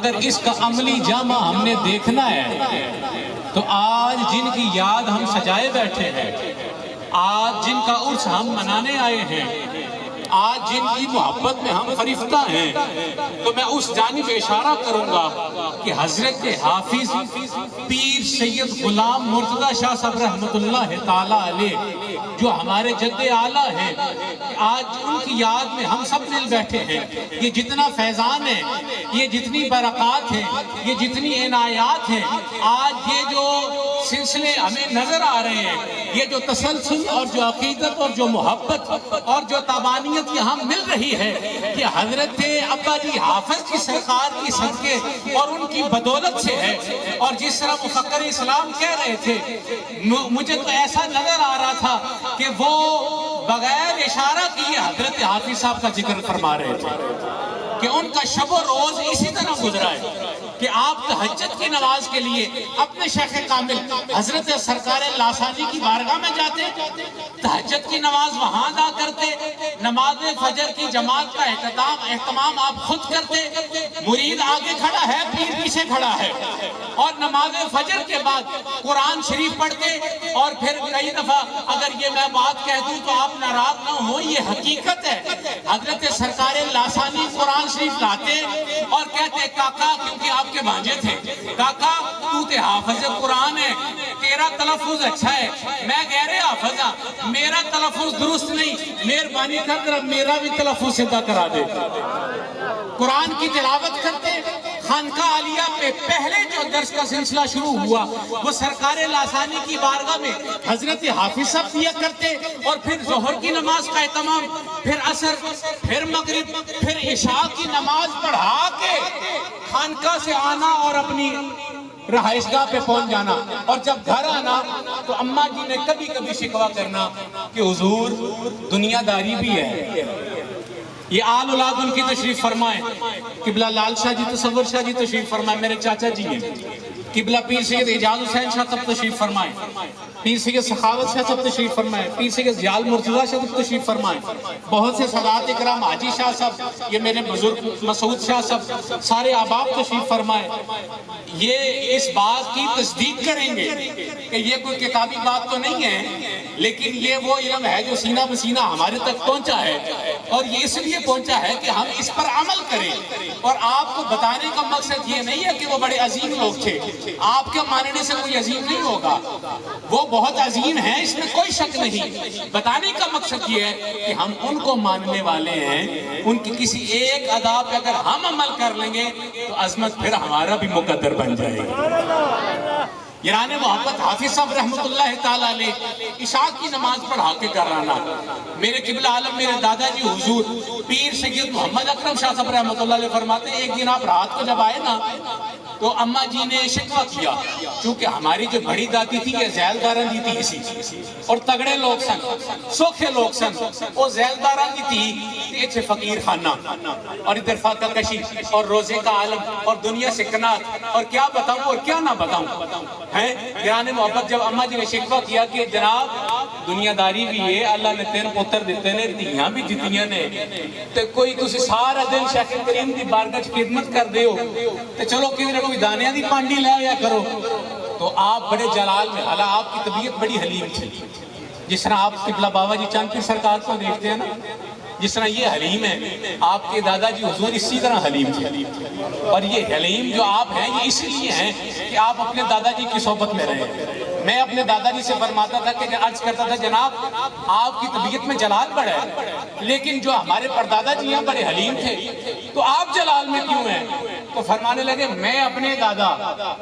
اگر اس کا عملی جامہ ہم نے دیکھنا ہے تو آج جن کی یاد ہم سجائے بیٹھے ہیں، آج جن کا عرس ہم منانے آئے ہیں، آج جن کی محبت میں ہم فریفتہ ہیں، تو میں اس جانب اشارہ کروں گا کہ حضرت حافظ پیر سید غلام مرتضی شاہ صاحب رحمۃ اللہ تعالیٰ علیہ جو ہمارے جد اعلیٰ ہیں، آج ان کی یاد میں ہم سب مل بیٹھے ہیں۔ یہ جتنا فیضان ہے، یہ جتنی برکات ہیں، یہ جتنی عنایات ہیں، آج یہ جو سلسلے ہمیں نظر آ رہے ہیں، یہ جو تسلسل اور جو عقیدت اور جو محبت اور جو تابانیت یہاں مل رہی ہے، کہ حضرت ابا جی حافظ کی سرکار کی صدقے اور ان کی بدولت سے ہے۔ اور جس طرح مفکر اسلام کہہ رہے تھے، مجھے تو ایسا نظر آ رہا تھا کہ وہ بغیر اشارہ کیے حضرت حافظ صاحب کا ذکر فرما رہے تھے، کہ ان کا شب و روز اسی طرح گزرا ہے کہ آپ تہجد کی نماز کے لیے اپنے شیخ کامل حضرت سرکار لاسانی کی بارگاہ میں جاتے، تہجد کی نماز وہاں ادا کرتے، نماز فجر کی جماعت کا اہتمام آپ خود کرتے، مرید آگے کھڑا ہے، پیر پیچھے کھڑا ہے، اور نماز فجر کے بعد قرآن شریف پڑھتے، اور پھر کئی دفعہ اگر یہ میں بات کہہ دوں تو آپ ناراض نہ ہو، یہ حقیقت ہے، حضرت سرکار لاسانی قرآن شریف لاتے اور کہتے کاکا، کیونکہ آپ کے بھانجے تھے، کاکا تو تے حافظ قرآن ہے، تیرا تلفظ اچھا ہے، میں غیر حافظ ہوں، میرا تلفظ درست نہیں، مہربانی کر کر میرا بھی تلفظ سیدھا کرا دے۔ قرآن کی تلاوت کرتے، خانقاہ عالیہ پہ پہلے جو درس کا سلسلہ شروع ہوا وہ سرکار لاسانی کی بارگاہ میں حضرت حافظ صاحب دیا کرتے، اور پھر ظہر کی نماز کا اہتمام، پھر عصر، پھر مغرب، پھر عشاء کی نماز پڑھا کے خانقاہ سے آنا اور اپنی رہائش گاہ پہ پہنچ جانا، اور جب گھر آنا تو اماں جی نے کبھی کبھی شکوہ کرنا کہ حضور دنیا داری بھی ہے۔ یہ آل اولاد ان کی تشریف فرمائیں، قبلہ لال شاہ جی تصور شاہ جی تشریف فرمائیں، میرے چاچا جی ہیں، قبلہ پیر سید اعجاز حسین شاہ صاحب تشریف فرمائیں، پیر سید سخاوت شاہ صاحب تشریف فرمائیں، پیر سید زیال مرتضی شاہ صاحب تشریف فرمائیں، بہت سے سادات اکرام حاجی شاہ صاحب، یہ میرے بزرگ مسعود شاہ صاحب، سارے احباب تشریف فرمائیں۔ یہ اس بات کی تصدیق کریں گے کہ یہ کوئی کتابی بات تو نہیں ہے، لیکن یہ وہ علم ہے جو سینہ بسینہ ہمارے تک پہنچا ہے، اور یہ اس لیے پہنچا ہے کہ ہم اس پر عمل کریں۔ اور آپ کو بتانے کا مقصد یہ نہیں ہے کہ وہ بڑے عظیم لوگ تھے، آپ کے ماننے سے کوئی عظیم نہیں ہوگا، وہ بہت عظیم ہیں، اس میں کوئی شک نہیں۔ بتانے کا مقصد یہ ہے کہ ہم ان کو ماننے والے ہیں، ان کی کسی ایک ادا پہ اگر ہم عمل کر لیں گے تو عظمت پھر ہمارا بھی مقدر بن جائے گا۔ یاران محبت حافظ صاحب رحمت اللہ تعالیٰ علیہ عشاء کی نماز پڑھا کے کرانا، میرے قبلہ عالم میرے دادا جی حضور پیر سید محمد اکرم شاہ صاحب رحمت اللہ علیہ فرماتے ہیں، ایک دن آپ رات کو جب آئے نا تو اماں جی نے شکوہ کیا، چونکہ ہماری جو بڑی دادی تھی یہ زیلداران دی تھی اسی، اور تگڑے لوگ سن، سوکھے لوگ سن، وہ زیلداران دی تھی، ایچے فقیر خانہ اور ادھر فاقہ کشی اور روزے کا عالم اور دنیا سے کنات، اور کیا بتاؤں اور کیا نہ بتاؤں ہیں۔ گران محبت جب اماں جی نے شکوہ کیا کہ جناب دنیا داری بھی ہے، اللہ نے تین پتر دیتے نے، دیاں بھی جتیاں نے، تو کوئی تسی سارا دن شیخ کریم دی بارگاہ خدمت کر دے ہو، تو چلو کیونکہ کوئی دانیاں دی پانڈی لے آیا کرو۔ تو آپ بڑے جلال میں، حالہ آپ کی طبیعت بڑی حلیم تھی، جس طرح آپ قبلہ بابا جی چاند پیر سرکار کو دیکھتے ہیں نا، جس طرح یہ حلیم ہے، آپ کے دادا جی حضور اسی طرح حلیم تھے، اور یہ حلیم جو آپ ہیں یہ اسی لیے ہیں کہ آپ اپنے دادا جی کی صحبت میں رہے۔ میں اپنے دادا جی سے فرماتا تھا کہ عرض کرتا تھا جناب آپ کی طبیعت میں جلال بڑا ہے، لیکن جو ہمارے پردادا جی ہیں بڑے حلیم تھے، تو آپ جلال میں کیوں ہیں؟ تو فرمانے لگے میں اپنے دادا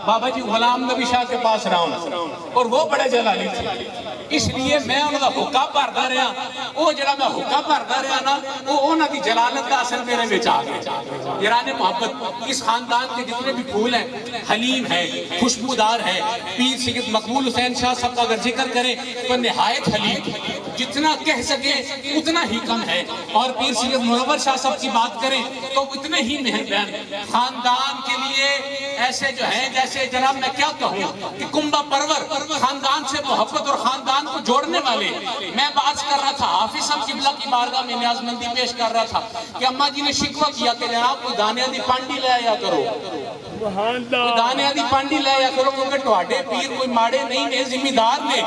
بابا جی غلام نبی شاہ کے پاس رہا ہوں اور وہ بڑے جلالی تھے، اس لیے میں انہوں کا حکا بھردا رہا، وہ جڑا میں حکا بھردا رہا نا وہ انہوں کی جلالت کا اثر میرے میں آ گیا۔ یاران محبت اس خاندان کے جتنے بھی پھول ہیں حلیم ہے، خوشبودار ہے۔ پیر سید مقبول حسین شاہ صاحب کا اگر ذکر کریں تو نہایت حلیم، جتنا کہہ سکے اتنا ہی کم ہے، اور پیر سید منور شاہ صاحب کی بات کریں تو اتنے ہی مہربان۔ خاندان کے لیے ایسے جو ہیں جیسے جناب میں کیا کہوں کہ کنبہ پرور، خاندان سے محبت اور خاندان کو جوڑنے والے. میں بات کر رہا تھا حافظ صاحب قبلہ کی بارگاہ میں نیاز مندی پیش کر رہا تھا کہ اماں جی نے شکوہ کیا کہ جناب کوئی دانے دی پانڈی لے آیا کرو، کوئی دانے دی پانڈی لے آیا کرو کیونکہ ٹواڈے پیر کوئی ماڑے نہیں نے، ذمہ دار نے.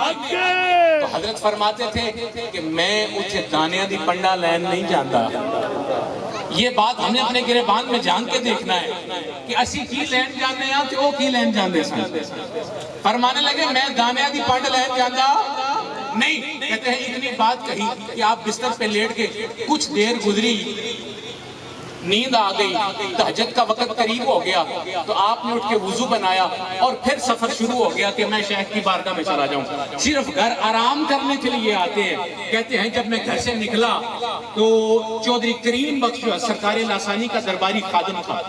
تو حضرت فرماتے تھے کہ میں اتھے دانے دی پنڈا لین نہیں جانتا. یہ بات ہم نے اپنے گریبان میں جان کے دیکھنا ہے کہ اسی کی لین جاننے ہیں تو وہ کی لین جاننے سن. فرمانے لگے میں دانے دی پنڈ لین جانتا نہیں. کہتے ہیں اتنی بات کہی کہ آپ بستر پہ لیٹ کے کچھ دیر گزری، نیند آ گئی، تہجد کا وقت قریب ہو گیا تو آپ نے اٹھ کے وضو بنایا اور پھر سفر شروع ہو گیا کہ میں شیخ کی بارگاہ میں چلا جاؤں. صرف گھر آرام کرنے کے لیے آتے ہیں. کہتے ہیں جب میں گھر سے نکلا تو چودھری کریم بخش جو سرکار لاسانی کا درباری خادم تھا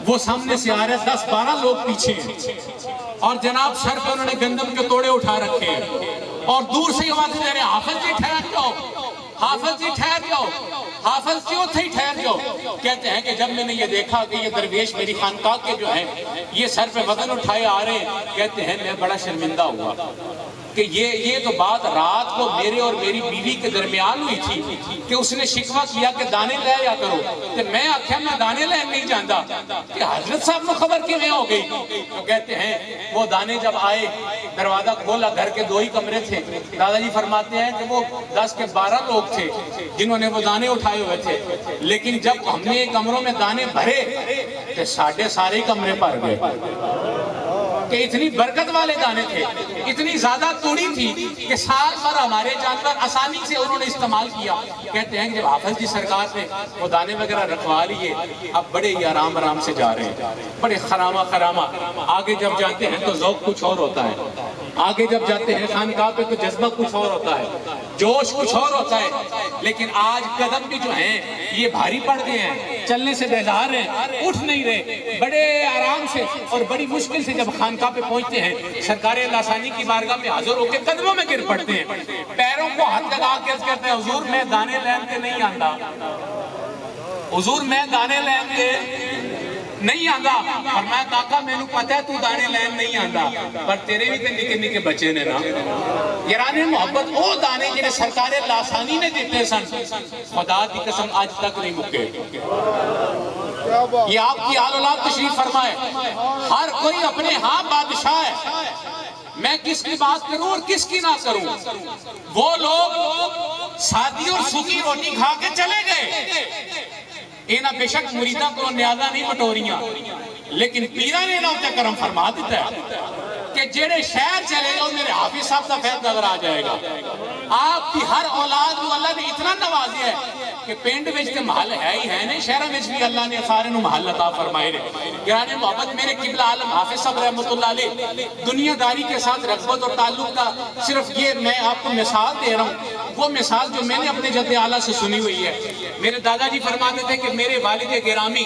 وہ سامنے سے آ رہے 10-12 لوگ پیچھے ہیں اور جناب سر پہ انہوں نے گندم کے توڑے اٹھا رکھے ہیں اور دور سے یہ آواز دے رہے ہیں حافظ جی ٹھہر جاؤ، حافظ جی ٹھہر جاؤ. حافظ کیوں تھے ٹھہر جاؤ؟ کہتے ہیں کہ جب میں نے یہ دیکھا کہ یہ درویش میری خانقاہ کے جو ہیں یہ سر پہ وزن اٹھائے آ رہے ہیں، کہتے ہیں میں بڑا شرمندہ ہوا کہ یہ تو بات رات کو میرے اور میری بیوی کے درمیان ہوئی تھی کہ اس نے شکوہ کیا کہ دانے لے یا کرو کہ میں آکھیا میں دانے لے نہیں جانتا کہ حضرت صاحب کو خبر کی میں ہو گئی. تو کہتے ہیں وہ دانے جب آئے دروازہ کھولا، گھر کے 2 ہی کمرے تھے. دادا جی فرماتے ہیں کہ وہ 10 کے 12 لوگ تھے جنہوں نے وہ دانے اٹھائے ہوئے تھے، لیکن جب ہم نے کمروں میں دانے بھرے تو سارے کمرے بھر گئے کہ اتنی برکت والے دانے تھے، اتنی زیادہ توڑی تھی کہ سال بھر ہمارے جانور آسانی سے انہوں نے استعمال کیا. کہتے ہیں کہ جب حافظ جی سرکار نے وہ دانے وغیرہ رکھوا لیے اب بڑے ہی آرام سے جا رہے ہیں، بڑے خرامہ. آگے جب جاتے ہیں تو ذوق کچھ اور ہوتا ہے، آگے جب جاتے ہیں خانقاہ پہ تو جذبہ کچھ اور ہوتا ہے، جوش کچھ اور ہوتا ہے. لیکن آج قدم بھی جو ہیں یہ بھاری پڑ گئے ہیں، چلنے سے بیزار ہیں، اٹھ نہیں رہے. بڑے آرام سے اور بڑی مشکل سے جب خانقاہ پہ پہنچتے ہیں سرکار لاسانی کی بارگاہ میں حاضر ہو کے قدموں میں گر پڑتے ہیں، پیروں کو ہاتھ لگا کے کہتے ہیں حضور میں دانے لین کے نہیں آندا، حضور میں دانے لین کے نہیں آندا. فرمایا کاکا میں نو پتہ ہے تو دانے لین نہیں آندا پر تیرے بھی تے نکے نکے بچے نے نا. یاران محبت او دانے جنہیں سرکار لاسانی نے دیتے سن خدا کی قسم آج تک نہیں مکے. یہ آپ کی آل اولاد تشریف فرمائے. ہر کوئی اپنے ہاں بادشاہ ہے، میں کس کی بات کروں اور کس کی نہ کروں. وہ لوگ سادی اور سوکھی روٹی کھا کے چلے گئے، اینا بے شک مریدہ کو نیازہ نہیں مٹوریاں، لیکن پیرہ نے انہوں کرم فرما دیتا ہے کہ جیڑے شہر چلے گا میرے حافظ صاحب کا فیض نظر آ جائے گا. آپ کی ہر اولاد کو اللہ نے اتنا نوازیا ہے کہ پینڈ وچ تے محل ہے ہی ہے نہیں، شہرہ وچ بھی اللہ نے سارے نو محل عطا فرمائے رہے. گرانے محبت میرے قبلہ عالم حافظ صاحب رحمت اللہ علیہ دنیا داری کے ساتھ رغبت اور تعلق کا صرف یہ میں آپ کو مثال دے رہا ہوں، وہ مثال جو میں نے اپنے جد اعلیٰ سے سنی ہوئی ہے. میرے دادا جی فرماتے تھے کہ میرے والد گرامی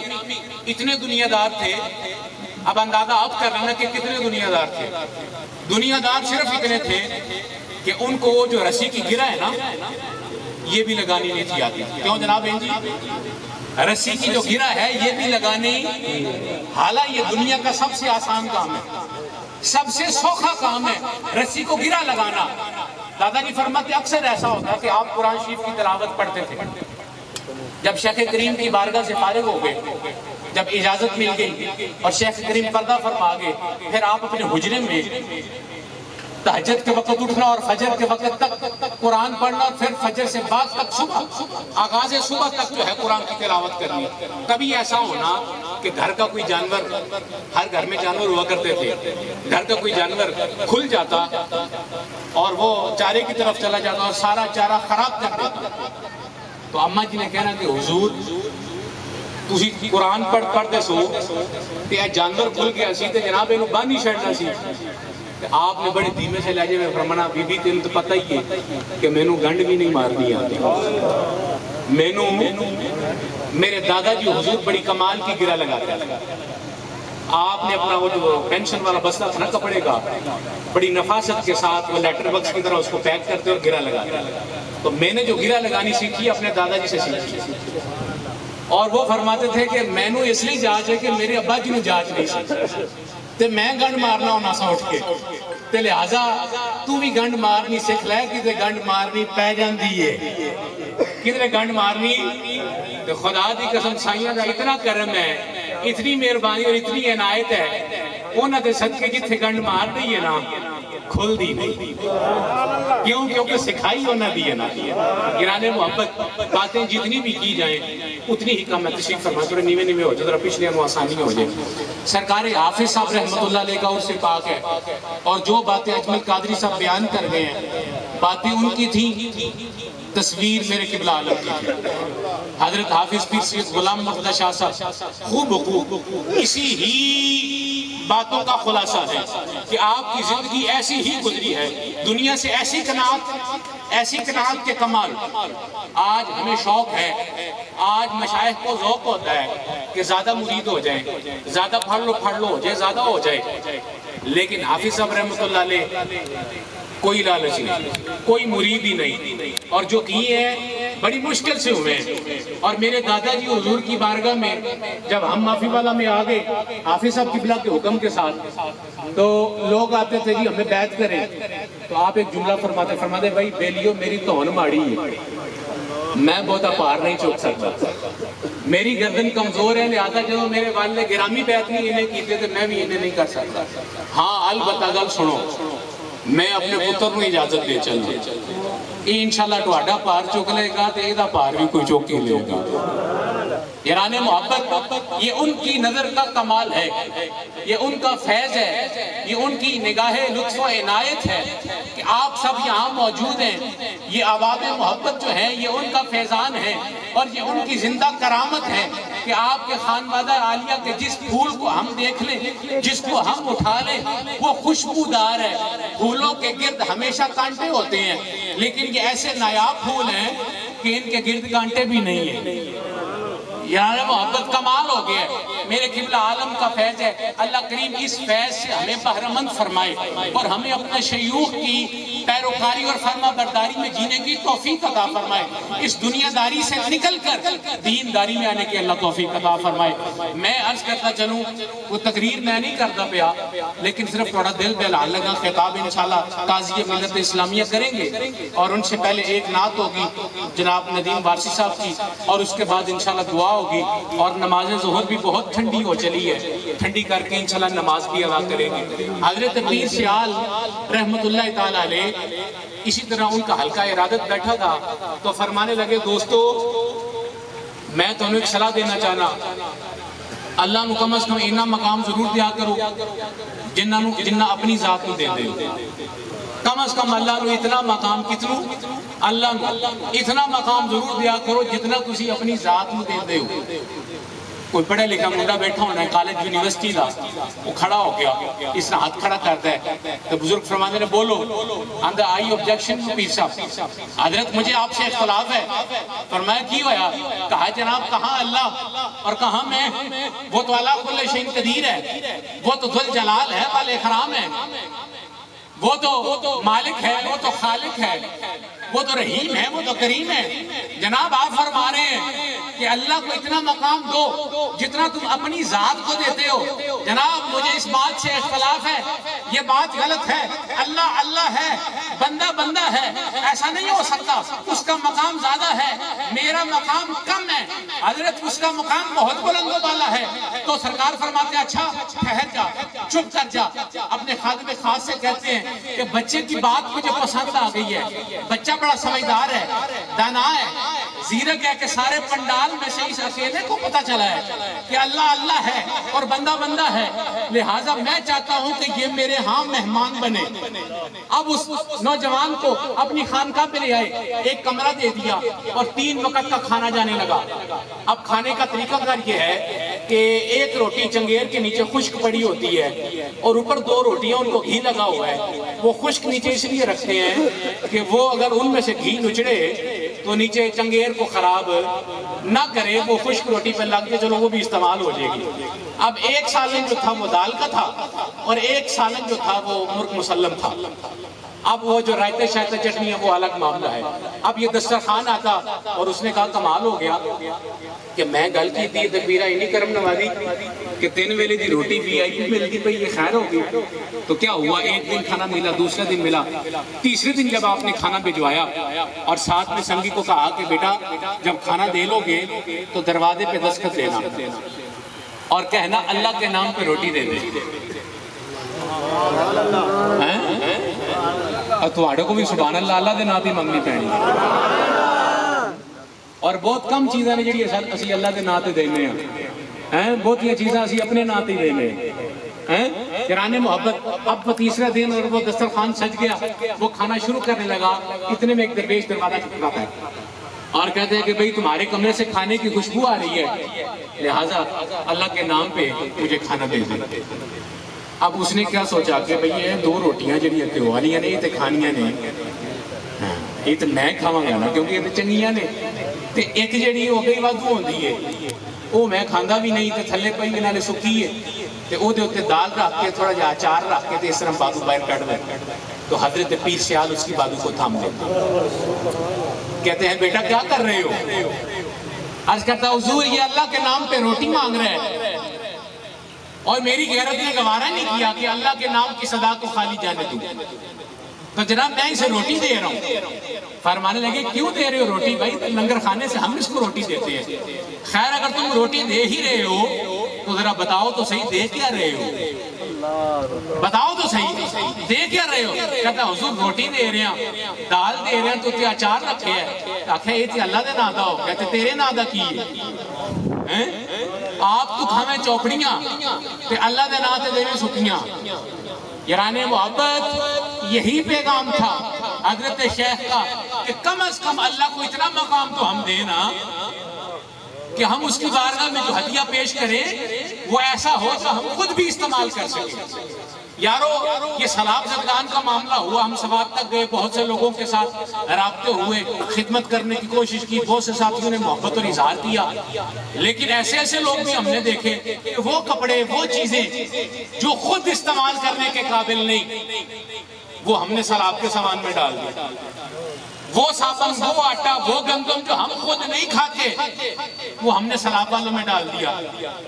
اتنے دنیا دار تھے، اب اندازہ آپ کر رہے ہیں کہ کتنے دنیا دار تھے. دنیا دار صرف اتنے تھے کہ ان کو جو رسی کی گرہ ہے نا یہ بھی لگانی نہیں تھی آتی. کیوں جناب جی؟ رسی کی جو گرہ ہے یہ بھی لگانی، حالانکہ یہ دنیا کا سب سے آسان کام ہے، سب سے سوکھا کام ہے رسی کو گرہ لگانا. دادا جی فرماتے اکثر ایسا ہوتا کہ آپ قرآن شریف کی تلاوت پڑھتے تھے، جب شیخ کریم کی بارگاہ سے فارغ ہو گئے، جب اجازت مل گئی اور شیخ کریم پردہ فرما گئے، پھر آپ اپنے حجرے میں تہجد کے وقت اٹھنا اور فجر کے وقت تک قرآن پڑھنا، پھر فجر سے بعد تک صبح آغاز صبح تک جو ہے قرآن کی تلاوت کرنی. کبھی ایسا ہونا کہ گھر کا کوئی جانور، ہر گھر میں جانور ہوا کرتے تھے، گھر کا کوئی جانور کھل جاتا اور وہ چارے کی طرف چلا جاتا اور سارا چارہ خراب کر دیتا، تو اماں جی نے کہنا کہ حضور تسی قرآن پڑھتے سو کہ یہ جانور کھل گیا سی تے جناب انہوں باندھ ہی چھڑنا سی. آپ نے بڑے دھیمے سے لہجے میں فرمانا بی بی تینوں تو پتہ ہی ہے کہ مینوں گنڈ بھی نہیں مارنی آتی. مینوں میرے دادا جی حضور بڑی کمال کی گرہ لگاتے ہیں. آپ نے اپنا وہ جو پینشن والا بستہ تھا نا کپڑے کا بڑی نفاست کے ساتھ وہ لیٹر باکس کی طرح اس کو پیک کرتے اور گرہ لگاتے. تو میں نے جو گرہ لگانی سیکھی اپنے دادا جی سے سیکھی اور وہ فرماتے تھے کہ میں نو اس لیے جاچ ہے کہ میرے ابا جی نے جاچ نہیں سی تے میں گنڈ مارنا ہونا سا اٹھ کے تے لہٰذا تو بھی گنڈ مارنی سکھ لے کہ گنڈ مارنی پہ جاندی ہے کدھر گنڈ مارنی تو خدا دی قسم سائیاں دا اتنا کرم ہے اتنی مہربانی اور اتنی عنایت ہے انہاں دے صدقے جتھے گنڈ مار دی ہے نا کھل دی نہیں کیوں کیونکہ سکھائی ہونا دی ہے نا گرانے محبت باتیں جتنی بھی کی جائیں اتنی ہی کم ہے تشریف فرمائے تھوڑے نیوے نیوے ہو جائے ذرا پچھلے ہم آسانی ہو جائے سرکار حافظ صاحب رحمت اللہ علیہ کا عرص پاک ہے اور جو باتیں اجمل قادری صاحب بیان کر گئے ہیں باتیں ان کی تھیں تصویر میرے قبلہ عالم کی تھی حضرت حافظ پیر سید غلام مرتضی شاہ صاحب خوب اسی ہی باتوں کا خلاصہ ہے کہ آپ کی زندگی ایسی ہی گزری ہے دنیا سے ایسی قناعت کے کمال آج ہمیں شوق ہے آج مشائخ کو ذوق ہوتا ہے کہ زیادہ مرید ہو جائیں زیادہ پھڑ لو ہو جائے زیادہ ہو جائے لیکن حافظ صاحب رحمت اللہ علیہ کوئی لالچ نہیں کوئی مرید ہی نہیں اور جو کیے ہیں بڑی مشکل سے ہوئے ہیں اور میرے دادا جی حضور کی بارگاہ میں جب ہم معافی والا میں آگے حافظ صاحب قبلہ کے حکم کے ساتھ تو لوگ آتے تھے جی ہمیں بیعت کریں تو آپ ایک جملہ فرماتے بھائی بیلیو میری توہن ماڑی ہے میں بہتا پار نہیں چوک سکتا میری گردن کمزور ہے لہذا جب میرے والد گرامی بیعت نہیں انہیں کیتے تو میں بھی انہیں نہیں کر سکتا ہاں البتہ گل سنو میں اپنے پتر نو اجازت دے چل یہ انشاءاللہ ٹواڈا پار چک لے گا تو یہ پار بھی کوئی چوک کے لے گا یاران محبت یہ ان کی نظر کا کمال ہے یہ ان کا فیض ہے یہ ان کی نگاہ لطف و عنایت ہے کہ آپ سب یہاں موجود ہیں یہ عوام محبت جو ہیں یہ ان کا فیضان ہے اور یہ ان کی زندہ کرامت ہے کہ آپ کے خانوادہ عالیہ کے جس پھول کو ہم دیکھ لیں جس کو ہم اٹھا لیں وہ خوشبودار ہے پھولوں کے گرد ہمیشہ کانٹے ہوتے ہیں لیکن یہ ایسے نایاب پھول ہیں کہ ان کے گرد کانٹے بھی نہیں ہیں یار محبت کمال ہو گیا میرے قبلہ عالم کا فیض ہے اللہ کریم اس فیض سے ہمیں بہرمند فرمائے اور ہمیں اپنے شیوخ کی پیروکاری اور فرما برداری میں جینے کی توفیق عطا فرمائے اس دنیا داری سے نکل کر دین داری میں آنے کی اللہ توفیق عطا فرمائے میں عرض کرتا چلوں وہ تقریر میں نہیں کرتا پیا لیکن صرف تھوڑا دل بہلال لگا خطاب انشاءاللہ قاضی ملت اسلامیہ کریں گے اور ان سے پہلے ایک نعت ہوگی جناب ندیم وارسی صاحب کی اور اس کے بعد انشاءاللہ دعا ہوگی اور نماز ظہر بھی بہت ٹھنڈی ہو چلی ہے ٹھنڈی کر کے انشاءاللہ نماز بھی ادا کریں گے حضرت پیر سیال رحمت اللہ تعالی علیہ اسی طرح ان کا حلقہ ارادت بیٹھا تھا تو فرمانے لگے دوستو میں تو انہیں ایک صلاح دینا چاہنا اللہ نو کم از کم اینا مقام ضرور دیا کرو جنہ اپنی ذات کو دے دے کم از کم اللہ نو اتنا مقام کتنو اللہ نو اتنا مقام ضرور دیا کرو جتنا تسی اپنی ذات میں دے دے ہو کوئی پڑھے لکھا منڈا بیٹھا ہونا ہے کالج یونیورسٹی دا وہ کھڑا ہو گیا اس نے ہاتھ کھڑا کرتا ہے تو بزرگ فرمانے نے بولو اندر آئی objection to پیر صاحب حضرت مجھے آپ سے اختلاف ہے فرمایا کی ہویا کہا جناب کہاں اللہ اور کہاں میں وہ تو اللہ کل شیء قدیر ہے وہ تو ذل جلال ہے والاکرام ہے وہ تو مالک ہے وہ تو خالق ہے وہ تو رحیم ہے وہ تو کریم ہے جناب آپ فرما رہے ہیں کہ اللہ کو اتنا مقام دو جتنا تم اپنی ذات کو دیتے ہو جناب مجھے اس بات سے اختلاف ہے یہ بات غلط ہے اللہ اللہ ہے بندہ بندہ ہے ایسا نہیں ہو سکتا اس کا مقام زیادہ ہے میرا مقام کم ہے حضرت اس کا مقام بہت بلند و بالا ہے تو سرکار فرماتے ہیں اچھا ٹھہر جا چپ کر جا اپنے خادم خاص سے کہتے ہیں کہ بچے کی بات مجھے پسند آ گئی ہے بچہ بڑا سمجھدار ہے دانا ہے زیرک ہے کہ سارے پنڈال میں سے اس اکیلے کو پتا چلا ہے کہ اللہ اللہ ہے اور بندہ بندہ ہے لہٰذا میں چاہتا ہوں کہ یہ میرے ہاں مہمان بنے اب اس نوجوان کو اپنی خانقاہ پہ لے آئے ایک کمرہ دے دیا اور 3 وقت کا کھانا جانے لگا اب کھانے کا طریقہ کار یہ ہے کہ ایک روٹی چنگیر کے نیچے خشک پڑی ہوتی ہے اور اوپر 2 روٹیاں ان کو گھی لگا ہوا ہے وہ خشک نیچے اس لیے رکھتے ہیں کہ وہ اگر ان میں سے گھی نچڑے تو نیچے چنگیر کو خراب نہ کرے وہ خشک روٹی پہ لگ کے چلو وہ بھی استعمال ہو جائے گی اب ایک سالن جو تھا وہ دال کا تھا اور ایک سالن جو تھا وہ مرغ مسلم تھا اب وہ جو رائتے شائتے چٹنی ہے وہ الگ معاملہ ہے. اب یہ دسترخوان آتا اور اس نے کہا کمال ہو گیا کہ میں گل کی تھی تکبیرہ ہی نہیں کرم نوازی کہ 3 ویلے دی روٹی بھی آئی ملتی پئی یہ خیر ہوگی. تو کیا ہوا, ایک دن کھانا ملا, دوسرے دن ملا, تیسرے دن جب آپ نے کھانا بھجوایا اور ساتھ میں سنگی کو کہا کہ بیٹا جب کھانا دے لو گے تو دروازے پہ دستخط دینا اور کہنا اللہ کے نام پہ روٹی دے دے. تھوڑے کو بھی سبحان اللہ اللہ دے نام پہ منگنی پینی. اور بہت کم چیزیں نے جڑی اسی اللہ دے نام تے دینے ہیں, بہت ہی چیزیں اسی اپنے نام تے دینے ہیں. یاران محبت, اب تیسرا دن اور وہ دسترخوان سج گیا, وہ کھانا شروع کرنے لگا, اتنے میں ایک درویش دروازہ کھٹکھٹاتا ہے اور کہتے ہیں کہ بھئی تمہارے کمرے سے کھانے کی خوشبو آ رہی ہے, لہٰذا اللہ کے نام پہ مجھے کھانا دے دیں. اب اس نے کیا سوچا کہ بھئی یہ 2 روٹیاں جڑیاں پیو والیاں نے یہ تے کھانیاں نے, یہ تو میں کھاواں گا نا کیونکہ یہ تو چنگیاں نے, تے ایک جڑی ہو گئی وادو ہوندی ہے وہ میں کھاندا بھی نہیں تے تھلے پئی بھی نالے سکی ہے تے او دے اوتے دال رکھ کے تھوڑا جہا اچار رکھ کے تے اس طرح بادو باہر کٹ دے. تو حضرت پیر سیال اس کی بادو کو تھام دیتا, کہتے ہیں بیٹا کیا کر رہے ہو؟ عرض کرتا حضور یہ اللہ کے نام پہ روٹی مانگ رہے ہیں اور میری غیرت نے گوارا نہیں کیا کہ اللہ کے نام کی صدا کو خالی جانے دوں, تو جناب میں اسے روٹی دے رہا ہوں. فرمانے لگے کیوں دے رہے ہو روٹی؟ بھائی لنگر خانے سے ہم اس کو روٹی دیتے ہیں. خیر اگر تم روٹی دے ہی رہے ہو تو ذرا بتاؤ تو صحیح دے کیا رہے ہو؟ بتاؤ تو صحیح دے کیا رہے ہو؟ کہتا حضور روٹی دے رہے ہیں, دال دے رہے ہیں, تو تے اچار رکھے ہے. آخر یہ تے اللہ دے نام دا ہو, کہتے تیرے نام دا کی ہے؟ آپ تو کھاویں چوکڑیاں تے اللہ دے نام تے دیویں سکیاں. یاران محبت یہی پیغام تھا حضرت شیخ کا کہ کم از کم اللہ کو اتنا مقام تو ہم دینا کہ ہم اس کی بارگاہ میں جو ہدیہ پیش کریں وہ ایسا ہو کہ ہم خود بھی استعمال کر سکیں. یارو یہ سلاب زدگان کا معاملہ ہوا, ہم سواب تک گئے, بہت سے لوگوں کے ساتھ رابطے ہوئے, خدمت کرنے کی کوشش کی, بہت سے ساتھیوں نے محبت اور اظہار کیا, لیکن ایسے ایسے لوگ بھی ہم نے دیکھے کہ وہ کپڑے وہ چیزیں جو خود استعمال کرنے کے قابل نہیں وہ ہم نے سلاب کے سامان میں ڈال دیا. وہ صابن, وہ آٹا, وہ گندم جو ہم خود نہیں کھاتے وہ ہم نے سلاب والوں میں ڈال دیا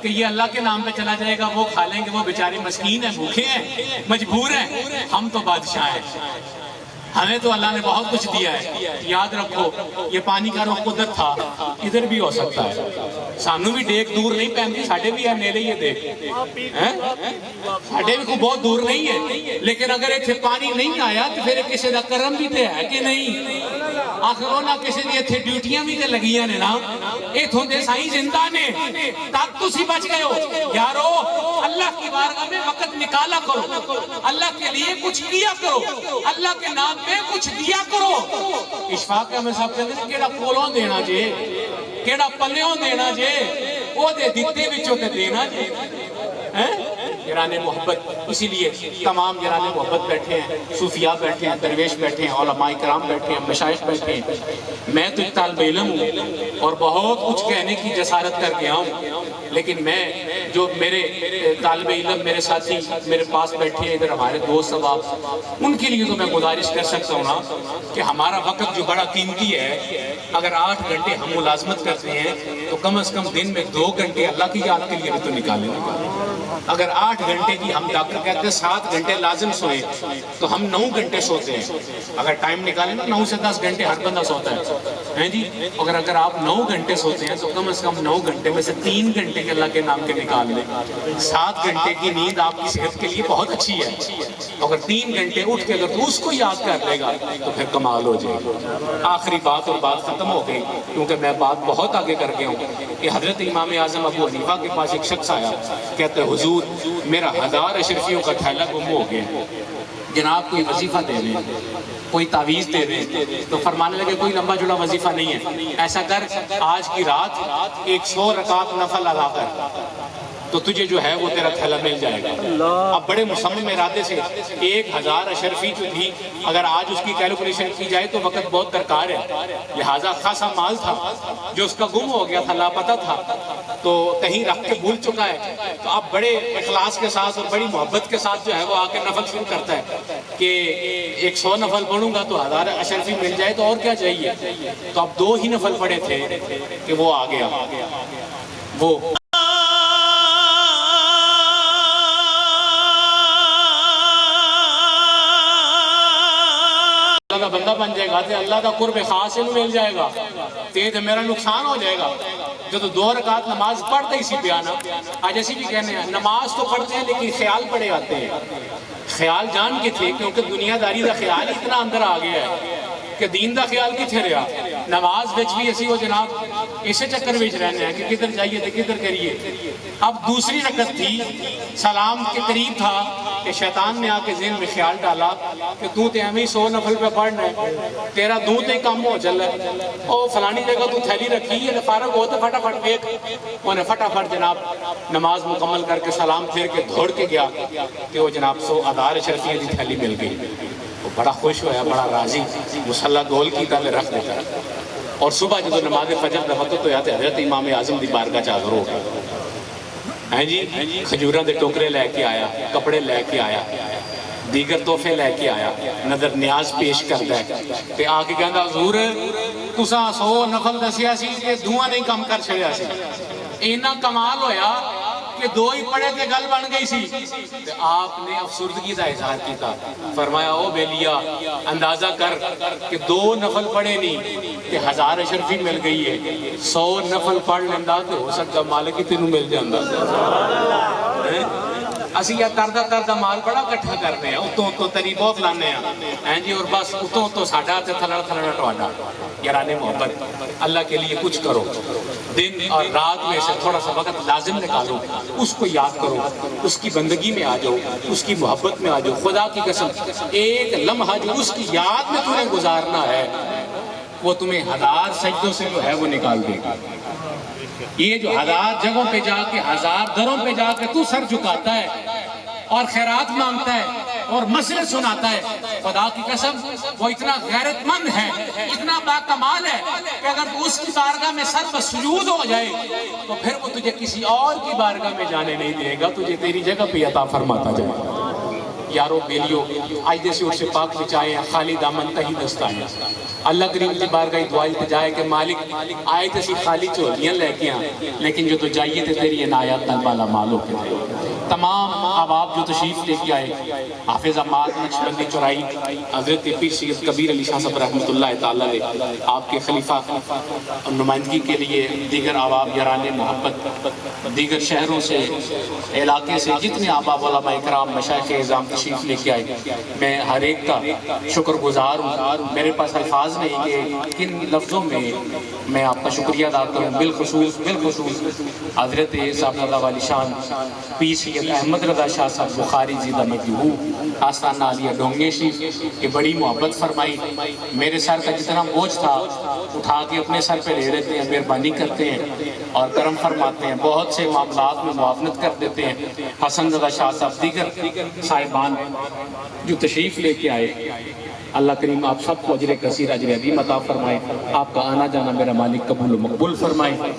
کہ یہ اللہ کے نام پہ چلا جائے گا, وہ کھا لیں گے, وہ بیچارے مسکین ہیں, بھوکے ہیں, مجبور ہیں, ہم تو بادشاہ ہیں, ہمیں تو اللہ نے بہت کچھ دیا ہے. یاد رکھو یہ پانی کا رخ قدرت تھا, ادھر بھی ہو سکتا ہے, سانو بھی ڈیک دور نہیں پہنتی, ساڑھے بھی ہے نیلے یہ دیکھ, ساڑھے بھی کو بہت دور نہیں ہے, لیکن اگر ایتھے پانی نہیں آیا تو پھر کسی دا کرم بھی تے ہے کہ نہیں؟ آخر اونا کسی دی ایتھے ڈیوٹیاں بھی تے لگیاں نے نا, ایتھوں دے سائیں زندہ نے, تاک تسی بچ گئے ہو. یارو اللہ کی بارگاہ میں وقت نکالا کرو, اللہ کے لیے کچھ کیا کرو, اللہ کے نام پہ کچھ دیا کرو. اشفاق کا میں صاحب کہتے ہیں کیڑا کولوں دینا جے, کیڑا پلیوں دینا جے, وہ دے دیتے بچوں تے دینا جے. یاران محبت, اسی لیے تمام یاران محبت بیٹھے ہیں, صوفیاء بیٹھے ہیں, درویش بیٹھے ہیں, علماء کرام بیٹھے ہیں, مشائخ بیٹھے ہیں. میں تو ایک طالب علم ہوں اور بہت کچھ کہنے کی جسارت کر گیا ہوں, لیکن میں جو میرے طالب علم, میرے ساتھی میرے پاس بیٹھے ہیں ادھر, ہمارے دوست صحباب, ان کے لیے تو میں گزارش کر سکتا ہوں نا کہ ہمارا وقت جو بڑا قیمتی ہے, اگر 8 گھنٹے ہم ملازمت کرتے ہیں تو کم از کم دن میں 2 گھنٹے اللہ کی یاد کے لیے بھی تو نکالیں. اگر 8 گھنٹے کی, ہم ڈاکٹر کہتے ہیں 7 گھنٹے لازم سوئے, تو ہم 9 گھنٹے سوتے ہیں. اگر ٹائم نکالیں نا 9 سے 10 گھنٹے ہر بندہ سوتا ہے جی. اگر آپ 9 گھنٹے سوتے ہیں تو کم از کم 9 گھنٹے میں سے 3 گھنٹے کے اللہ کے نام کے نکال لیں. 7 گھنٹے کی نیند آپ کی صحت کے لیے بہت اچھی ہے. اگر 3 گھنٹے اٹھ کے اگر تو اس کو یاد کر لے گا تو پھر کمال ہو جائے گا. آخری بات, اور بات ختم ہو گئی کیونکہ میں بات بہت آگے کر گیا ہوں, کہ حضرت امام اعظم ابو حنیفہ کے پاس ایک شخص آیا, کہتے ہیں حضور میرا 1000 اشرفیوں کا تھیلا گم ہو گیا, جناب کوئی وظیفہ دے دیں, کوئی تعویذ دے دیں. تو فرمانے لگے کوئی لمبا جڑا وظیفہ نہیں ہے, ایسا کر آج کی رات 100 رکعت نفل ادا کر, تو تجھے جو ہے وہ تیرا تھیلا مل جائے گا۔ اب بڑے مصمم ارادے سے 1000 اشرفی جو تھی، اگر آج اس کی کیلکولیشن کی جائے تو وقت بہت درکار ہے، لہٰذا خاصا مال تھا جو اس کا گم ہو گیا تھا، لاپتہ تھا، تو کہیں رکھ کے بھول چکا ہے۔ تو اب بڑے اخلاص کے ساتھ اور بڑی محبت کے ساتھ جو ہے وہ آ کے نفل شروع کرتا ہے کہ 100 نفل پڑھوں گا تو 1000 اشرفی مل جائے تو اور کیا چاہیے۔ تو اب 2 ہی نفل پڑھے تھے کہ وہ آ گیا، وہ اللہ کا بندہ بن جائے گا، اللہ کا قرب خاص انہوں مل جائے گا، تو میرا نقصان ہو جائے گا۔ جو تو 2 رکعت نماز پڑھتے اسی پہ آنا، آج ایسی بھی کہنے ہیں نماز تو پڑھتے ہیں لیکن خیال پڑے آتے ہیں۔ خیال جان کے تھے کیونکہ دنیا داری دا خیال اتنا اندر آ گیا ہے کہ دین دا خیال کتھے رہا۔ نماز بچ بھی اسی ہو جناب اسے چکر بچ رہنے ہیں کہ کدھر جائیے تو کدھر کریے۔ اب دوسری رکعت تھی، سلام کے قریب تھا کہ شیطان نے آ کے ذہن میں خیال ڈالا کہ تو تے ہمیں 100 نفل پہ پڑھنا ہے، تیرا دوں تے کم ہو چل ہے، او فلانی جگہ تو تھیلی رکھی ہے، فارغ ہو تو فٹافٹ دیکھ۔ انہیں فٹافٹ جناب نماز مکمل کر کے سلام پھیر کے دھوڑ کے گیا کہ وہ جناب 100 اشرفیہ دی تھیلی مل گئی۔ وہ بڑا خوش ہوا، بڑا راضی، مصلی گول کی تالے رکھ دیتا۔ اور صبح جب نماز فجر دا وقت ہویا تے حضرت امام اعظم دی بارگاہ چ حاضر ہو گیا، جی کھجوراں دے ٹوکرے لے کے آیا، کپڑے لے کے آیا، دیگر تحفے لے کے آیا، نظر نیاز پیش کرتا ہے تے آ کے کہندا حضور تساں 100 نفل دسیا سی کہ دعا نہیں کم کر چھڑیا سی، اینا کمال ہویا کہ 2 ہی پڑھے تے گل بن گئی سی۔ تے آپ نے افسردگی دا اظہار کیتا، فرمایا او بیلیا اندازہ کر کہ 2 نفل پڑھے نہیں تے 1000 اشرفی مل گئی ہے، 100 نفل پڑھ لیندہ تو ہو سکتا مالک ہی تینوں مل جاندہ۔ اسی یا تردہ مال بڑا کٹھا کرتے ہیں، اتوں تری بہت لانے ہیں جی، اور بس اتوں ساڑھا تے تھلڑا ٹوڑا۔ یاران محبت اللہ کے لیے کچھ کرو، دن اور رات میں سے تھوڑا سا وقت لازم نکالو، اس کو یاد کرو، اس کی بندگی میں آ جاؤ، اس کی محبت میں آ جاؤ۔ خدا کی قسم ایک لمحہ جو اس کی یاد میں تمہیں گزارنا ہے وہ تمہیں 1000 سجدوں سے جو ہے وہ نکال دے گا۔ یہ جو 1000 جگہوں پہ جا کے 1000 دروں پہ جا کے تو سر جھکاتا ہے اور خیرات مانگتا ہے اور مسئلے سناتا ہے، خدا کی قسم وہ اتنا غیرت مند ہے، اتنا باکمال ہے کہ اگر تو اس کی بارگاہ میں سر پر سجود ہو جائے تو پھر وہ تجھے کسی اور کی بارگاہ میں جانے نہیں دے گا، تجھے تیری جگہ پہ عطا فرماتا جائے گا۔ یارو بیلیو آج جیسے اس سے پاک بچائے ہیں، خالی دامن تہی دستا ہے، اللہ کریم کی بارگاہ دعائی تجائے کہ مالک آئے تسی خالی چولیاں لے کے ہیں لیکن جو تو جائیے تھے تیری عنایت تل بالا مالوں کے تھے۔ تمام احباب جو تشریف لے کے آئے، حافظ عماد نقشبندی چورائی حضرت پیر سید کبیر علی شاہ صاحب رحمۃ اللہ تعالیٰ نے آپ کے خلیفہ نمائندگی کے لیے دیگر احباب یاران محبت دیگر شہروں سے علاقے سے جتنے احباب علماء اکرام مشائخ اعظام تشریف لے کے آئے، میں ہر ایک کا شکر گزار ہوں۔ میرے پاس الفاظ نہیں کہ کن لفظوں میں آپ کا شکریہ ادا کروں۔ بالخصوص حضرت صاحبزادہ والی شان پیر سید احمد رضا شاہ صاحب بخاری زیدہ مجہو آستانہ علیہ ڈونگے شریف کہ بڑی محبت فرمائی، میرے سر کا جتنا بوجھ تھا اٹھا کے اپنے سر پہ لے لیتے ہیں، مہربانی کرتے ہیں اور کرم فرماتے ہیں، بہت سے معاملات میں معاونت کر دیتے ہیں۔ حسن رضا شاہ صاحب دیگر صاحبان جو تشریف لے کے آئے، اللہ کریم آپ سب کو اجر کثیر اجر عظیم عطا فرمائے، آپ کا آنا جانا میرا مالک قبول و مقبول فرمائے۔